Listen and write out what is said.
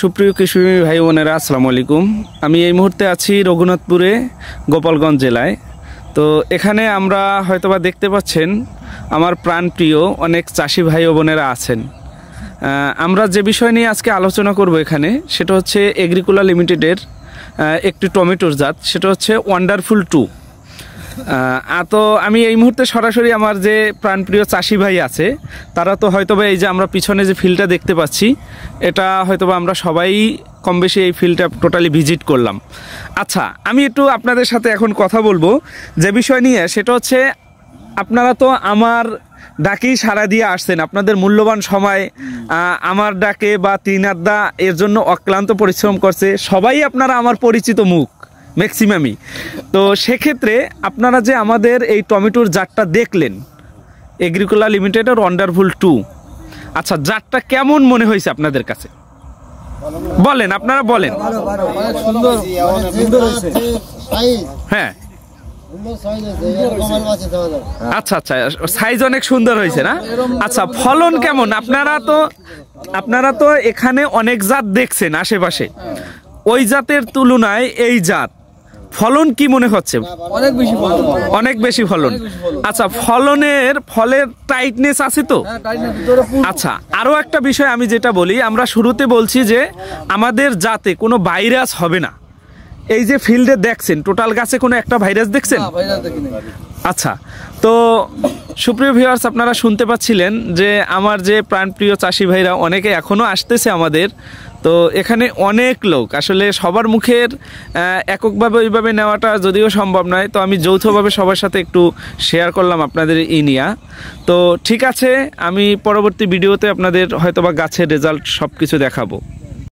সুপ্রিয় কৃষি ভাই বোনেরা, আসসালামু আলাইকুম। আমি এই মুহূর্তে আছি রঘুনাথপুরে, গোপালগঞ্জ জেলায়। তো এখানে আমরা হয়তোবা দেখতে পাচ্ছেন আমার প্রাণপ্রিয় অনেক চাষি ভাই বোনেরা আছেন। আমরা যে বিষয় নিয়ে আজকে আলোচনা করব এখানে, সেটা হচ্ছে এগ্রিকোলা লিমিটেডের একটি টমেটোর জাত, সেটা হচ্ছে ওয়ান্ডারফুল 2। তো আমি এই মুহূর্তে সরাসরি আমার যে প্রাণপ্রিয় চাষি ভাই আছে, তারা তো হয়তোবা এই যে আমরা পিছনে যে ফিল্ডটা দেখতে পাচ্ছি, এটা হয়তোবা আমরা সবাই কম বেশি এই ফিল্ডটা টোটালি ভিজিট করলাম। আচ্ছা, আমি একটু আপনাদের সাথে এখন কথা বলবো যে বিষয় নিয়ে, সেটা হচ্ছে আপনারা তো আমার ডাকেই সাড়া দিয়ে আসছেন, আপনাদের মূল্যবান সময় আমার ডাকে বা তিন আড্ডা এর জন্য অক্লান্ত পরিশ্রম করছে। সবাই আপনারা আমার পরিচিত মুখ ম্যাক্সিমামই। তো সেক্ষেত্রে আপনারা যে আমাদের এই টমেটোর জাতটা দেখলেন, এগ্রিকোলা লিমিটেডের ওয়ান্ডারফুল 2, আচ্ছা জাতটা কেমন মনে হয়েছে আপনাদের কাছে? বলেন, আপনারা বলেন। হ্যাঁ, আচ্ছা আচ্ছা, সাইজ অনেক সুন্দর হয়েছে না? আচ্ছা, ফলন কেমন? আপনারা তো এখানে অনেক জাত দেখছেন আশেপাশে, ওই জাতের তুলনায় এই জাত ফলন কি মনে হচ্ছে? অনেক বেশি ফলন। আচ্ছা, ফলের টাইটনেস আছে তো? আচ্ছা, আরো একটা বিষয় আমি যেটা বলি, আমরা শুরুতে বলছি যে আমাদের জাতে কোনো ভাইরাস হবে না। এই যে ফিল্ডে দেখছেন, টোটাল গাছে কোনো একটা ভাইরাস দেখছেন? আচ্ছা, তো সুপ্রিয় ভিউয়ার্স, আপনারা শুনতে পাচ্ছিলেন যে আমার যে প্রাণপ্রিয় চাষি ভাইরা অনেকে এখনও আসতেছে আমাদের। তো এখানে অনেক লোক, আসলে সবার মুখের এককভাবে ওইভাবে নেওয়াটা যদিও সম্ভব নয়, তো আমি যৌথভাবে সবার সাথে একটু শেয়ার করলাম আপনাদের নিয়া। তো ঠিক আছে, আমি পরবর্তী ভিডিওতে আপনাদের হয়তোবা গাছের রেজাল্ট সব কিছু দেখাবো।